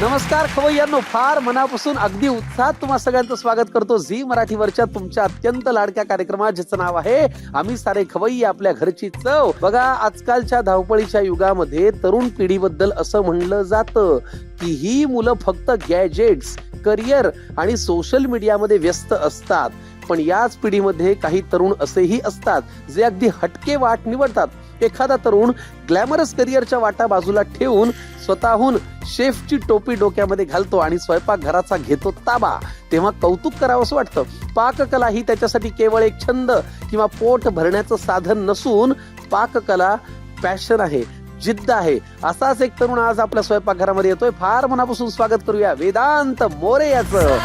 नमस्कार खवय्यांनो, फार मनापासून अगदी उत्साहात तुम्हा सगळ्यांचं स्वागत करतो झी मराठीवरच्या तुमच्या अत्यंत लाडक्या कार्यक्रमात, ज्याचं नाव आहे आम्ही सारे खवय्ये आपल्या घरची चव. बघा, आजकालच्या धावपळीच्या युगामध्ये तरुण पिढीबद्दल असं म्हणलं जातं की ही मुलं फक्त गॅजेट्स, करिअर आणि सोशल मीडियामध्ये व्यस्त असतात. पण याच पिढीमध्ये काही तरुण असेही असतात जे अगदी हटके वाट निवडतात. एखादा तरुण ग्लॅमरस करिअरच्या वाटा बाजूला ठेवून स्वतःहून शेफची टोपी डोक्यामध्ये घालतो आणि स्वयंपाकघराचा घेतो ताबा. तेव्हा कौतुक करावंसं वाटतं. पाककला ही त्याच्यासाठी केवळ एक छंद किंवा पोट भरण्याचं साधन नसून पाककला पॅशन आहे, जिद्द आहे. असाच एक तरुण आज आपल्या स्वयंपाकघरामध्ये येतोय. फार मनापासून स्वागत करूया वेदांत मोरे याचं.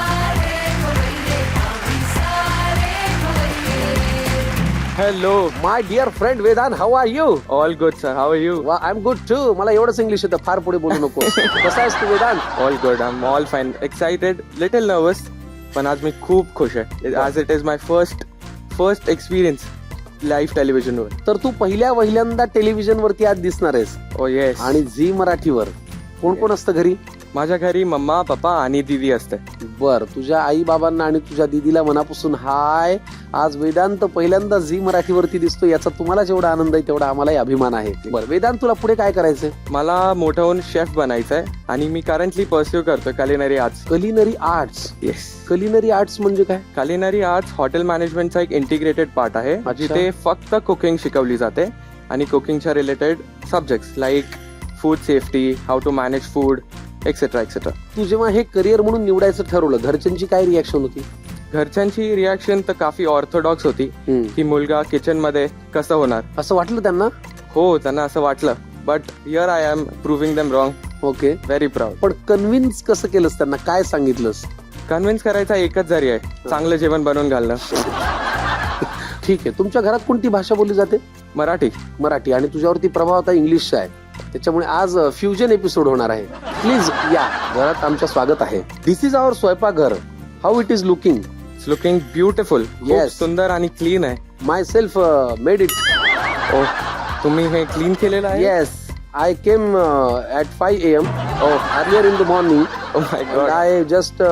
Hello, my dear friend Vedant, how are you? all good sir. How are you? I am good too. मला एवढंच इंग्लिश येतं, फार पुढे बोलू नको. कसा आहेस तू Vedanta? All good. I'm all fine. Excited, little nervous. पण आज मी खूप खुश आहे. As it is my first experience live television वर. तर तू पहिल्यांदा टेलिव्हिजन वरती आज दिसणार आहेस Oh yes. आणि झी मराठीवर. कोण कोण असतं घरी? माझ्या घरी मम्मा, पप्पा आणि दीदी असते. बर, तुझ्या आई बाबांना आणि तुझ्या दीदीला मनापासून हाय. आज वेदांत पहिल्यांदा झी मराठीवरती दिसतो, याचा तुम्हाला जेवढा आनंद आहे तेवढा आम्हालाही अभिमान आहे. बर वेदांत, तुला पुढे काय करायचंय? मला मोठं होऊन शेफ बनायचंय आणि मी करंटली परस्यू करतो culinary arts. Culinary arts. Yes. Culinary arts म्हणजे काय? culinary arts हॉटेल मॅनेजमेंटचा एक इंटिग्रेटेड पार्ट आहे, जिथे फक्त कुकिंग शिकवली जाते आणि कुकिंगच्या related subjects like food safety, how to manage food, etcetera etcetera. तू जेव्हा हे करिअर म्हणून निवडायचं ठरवलं, घरच्यांची काय रिॲक्शन होती? घरच्यांची रिॲक्शन तर काफी ऑर्थोडॉक्स होती की मुलगा किचन मध्ये कसं होणार. असं वाटलं त्यांना? हो, त्यांना असं वाटलं. But here I am proving them wrong. Okay. Very proud. पण कन्व्हिन्स कसं केलंस त्यांना? काय सांगितलंस? कन्व्हिन्स करायचा एकच जरी आहे, चांगलं जेवण बनवून घालणं. ठीक आहे. तुमच्या घरात कोणती भाषा बोलली जाते? मराठी. मराठी. आणि तुझ्यावरती प्रभाव आता इंग्लिशचा आहे, त्याच्यामुळे आज फ्युजन एपिसोड होणार आहे. प्लीज या, घरात आमच्या स्वागत आहे. दिस इज आवर स्वयंपाकघर. How it is looking? It's looking beautiful. खूप सुंदर आणि क्लीन आहे. Myself made it. Oh, तुम्ही हे क्लीन केलेलं आहे? Yes, I came at 5 AM earlier in the morning. Oh my god. I just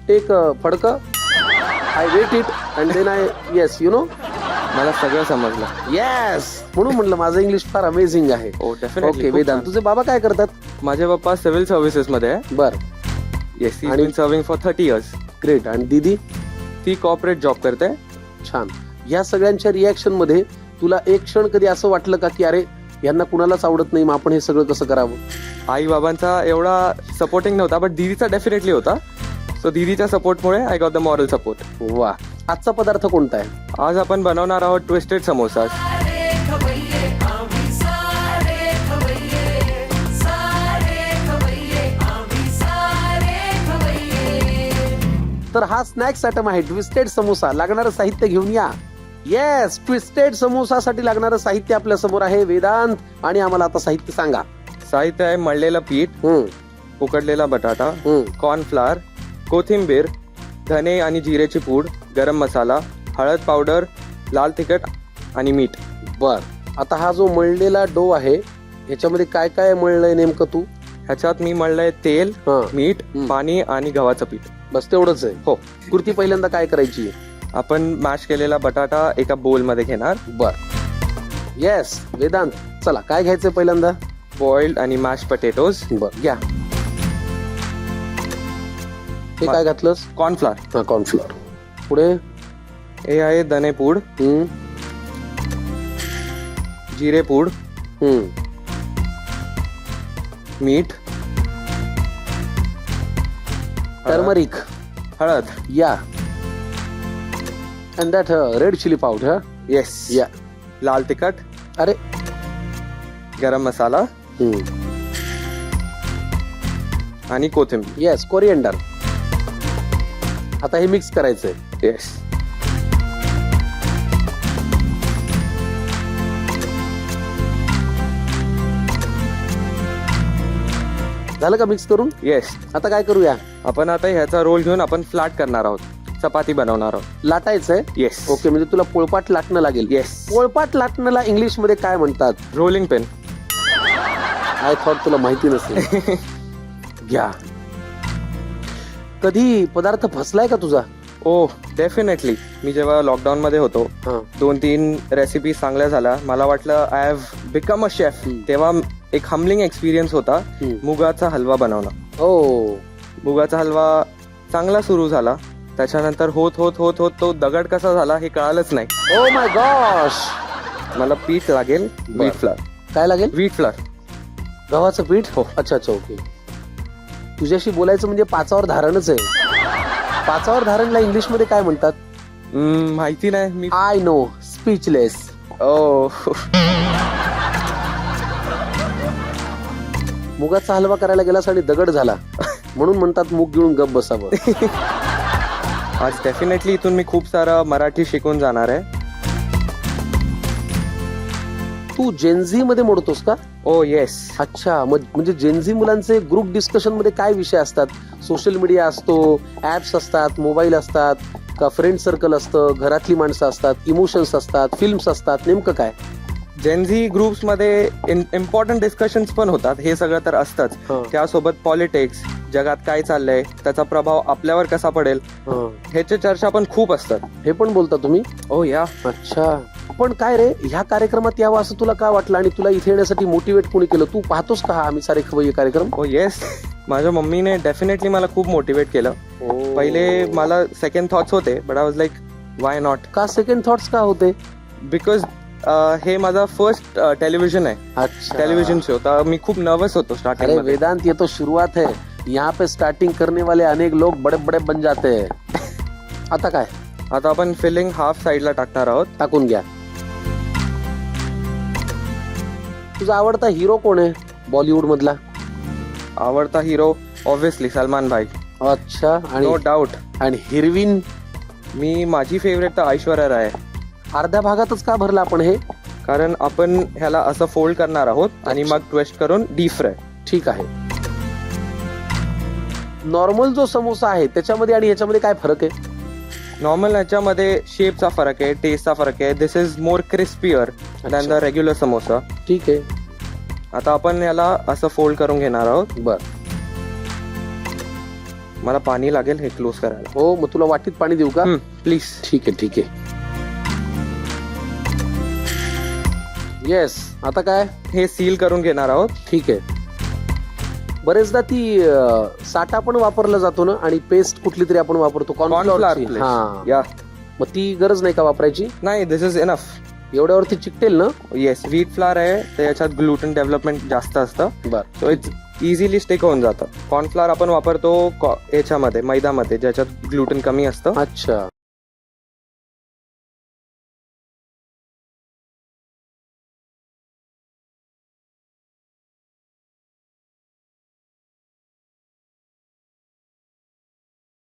take फडक, I wet it and then I yes you know. मला सगळं समजलं. Yes, म्हणून म्हणलं माझं इंग्लिश फार अमेझिंग आहे. ओ डेफिनेटली. ओके वेदांत, तुझे बाबा काय करतात? माझे पप्पा सिव्हिल सर्व्हिसेस मध्ये आहे. बर, yes, he been serving for 30 years. Great. आणि दीदी? ती कॉर्पोरेट जॉब करते. छान. या सगळ्यांच्या रिॲक्शन मध्ये तुला एक क्षण कधी असं वाटलं का की अरे यांना कुणालाच आवडत नाही, मग आपण हे सगळं कसं करावं? आई बाबांचा एवढा सपोर्टिंग नव्हता, बट दीदीचा डेफिनेटली होता. सो दीदीच्या सपोर्टमुळे I got the moral support. वा. आजचा पदार्थ कोणता आहे? आज आपण बनवणार आहोत ट्विस्टेड समोसा. तर हा स्नॅक्स आयटम आहे, ट्विस्टेड समोसा. लागणारं साहित्य घेऊन या. येस, ट्विस्टेड समोसासाठी लागणारं साहित्य आपल्या समोर आहे. वेदांत, आणि आम्हाला आता साहित्य सांगा. साहित्य आहे मळलेलं पीठ, उकडलेला बटाटा, कॉर्नफ्लॉवर, कोथिंबीर, धने आणि जिरेची पूड, गरम मसाला, हळद पावडर, लाल तिखट आणि मीठ. बर, आता हा जो मळलेला डो आहे ह्याच्यामध्ये काय काय मळलंय नेमकं तू? ह्याच्यात मी मळलंय तेल, मीठ, पाणी आणि गव्हाचं पीठ. बस तेवढंच आहे? हो. कृती पहिल्यांदा काय करायची? आपण मॅश केलेला बटाटा एका बोल मध्ये घेणार. बर. येस वेदांत, चला काय घ्यायचंय पहिल्यांदा? बॉइल्ड आणि मॅश पटेटोज. बर, घ्या. हे काय घातलंस? कॉर्नफ्लॉवर. कॉर्नफ्लॉवर. पुढे? हे आहे धने पूड, जिरे पूड, मीठ, टर्मरिक, हळद, yeah, and that red chilli powder. Yes, yeah. लाल तिखट, अरे, गरम मसाला आणि कोथिंबीर. Yes, coriander. आता हे मिक्स करायचंय. येस. झालं का मिक्स करून? येस. आता काय करूया? आपण आता ह्याचा रोल घेऊन आपण फ्लॅट करणार आहोत, चपाती बनवणार आहोत. लाटायचंय? येस. ओके, म्हणजे तुला पोळपाट लाटणं लागेल. येस. पोळपाट लाटण्याला इंग्लिश मध्ये काय म्हणतात? Rolling pen. आय थॉट तुला माहिती नसेल. घ्या. कधी पदार्थ फसलाय का तुझा? ओ डेफिनेटली. मी जेव्हा लॉकडाऊन मध्ये होतो, हा. 2-3 रेसिपी चांगल्या झाल्या. मला वाटलं I have become a chef. तेव्हा एक हम्बलिंग एक्सपिरियन्स होता मुगाचा हलवा बनवणं. ओ मुगाचा हलवा चांगला सुरू झाला. त्याच्यानंतर होत होत होत होत तो दगड कसा झाला हे कळालंच नाही. Oh my gosh. मला पीठ लागेल, व्हीट फ्लॉर. काय लागेल? Wheat flour. गव्हाचं पीठ. हो. अच्छा अच्छा, ओके. तुझ्याशी बोलायचं म्हणजे पाचावर धारणच आहे. पाचावर धारणला इंग्लिश मध्ये काय म्हणतात? माहिती नाही. मी आय नो, स्पीचलेस. ओ मुगाचा हलवा करायला गेलास आणि दगड झाला म्हणून म्हणतात मूग गिळून गप बसावं. आज डेफिनेटली इथून मी खूप सारं मराठी शिकून जाणार आहे. तू जेनझी मध्ये मोडतोस का? ओ येस. अच्छा, म्हणजे जेनझी मुलांचे ग्रुप डिस्कशन मध्ये काय विषय असतात? सोशल मीडिया असतो, ऍप्स असतात, मोबाईल असतात का, फ्रेंड सर्कल असतं, घरातली माणसं असतात, इमोशन्स असतात, फिल्म्स असतात, नेमकं काय? जेनझी ग्रुप्स मध्ये इम्पॉर्टंट डिस्कशन्स पण होतात. हे सगळं तर असतंच. त्यासोबत पॉलिटिक्स, जगात काय चाललंय, त्याचा प्रभाव आपल्यावर कसा पडेल, ह्याची चर्चा पण खूप असतात. हे पण बोलता तुम्ही? ओ या. अच्छा, पण काय रे, ह्या कार्यक्रमात यावं असं तुला काय वाटलं आणि तुला इथे येण्यासाठी मोटिवेट कोणी केलं? तू पाहतोस का हा आम्ही सारे खवय्ये कार्यक्रम? ओ येस. माझ्या मम्मीने डेफिनेटली मला खूप मोटिवेट केलं. पहिले मला सेकंड थॉट्स होते, but I was like why not. का सेकंड थॉट्स का होते? बिकॉज हे माझा फर्स्ट टेलिव्हिजन आहे. अच्छा, टेलिव्हिजन शो. तर मी खूप नर्वस होतो अरे स्टार्टिंग. वेदांत, ये तो शुरुआत है. यहाँ पे स्टार्टिंग करने वाले अनेक लोग बड़े बड़े बन जाते हैं. आता काय? आता आपण फिलिंग हाफ साइडला टाकणार आहोत. टाकून घ्या. तुझा आवडता हिरो कोण आहे बॉलिवूड मधला? आवडता हिरो ऑब्विसली सलमान भाई. अच्छा, आणि नो डाऊट. आणि हिरवीन? मी माझी फेवरेट तर ऐश्वर्या राय. अर्ध्या भागातच का भरला आपण हे? कारण आपण ह्याला असं फोल्ड करणार आहोत आणि मग ट्विस्ट करून डीप फ्राय. ठीक आहे. नॉर्मल जो समोसा आहे त्याच्यामध्ये आणि याच्यामध्ये काय फरक आहे? नॉर्मल ह्याच्यामध्ये शेपचा फरक आहे, टेस्टचा फरक आहे. This is more crispier than the regular samosa. ठीक आहे. आता आपण याला असं फोल्ड करून घेणार आहोत. बर. मला पाणी लागेल हे क्लोज करायला. हो, मग तुला वाटीत पाणी देऊ का? प्लीज. ठीक आहे, ठीक आहे. येस. आता काय? हे सील करून घेणार आहोत. ठीक आहे. बरेचदा ती साठा पण वापरला जातो ना, आणि पेस्ट कुठली तरी आपण वापरतो कॉर्नफ्लॉवर. हा, या. मग ती गरज नाही का वापरायची? नाही, दिस इज इनफ. एवढ्यावरती चिकटेल ना? येस. व्हीट फ्लावर आहे तर याच्यात ग्लुटेन डेव्हलपमेंट जास्त असतं. बर. सो इट्स इझिली स्टिक होऊन जातं. कॉर्नफ्लावर आपण वापरतो याच्यामध्ये मैद्यामध्ये, ज्याच्यात ग्लुटेन कमी असतं. अच्छा.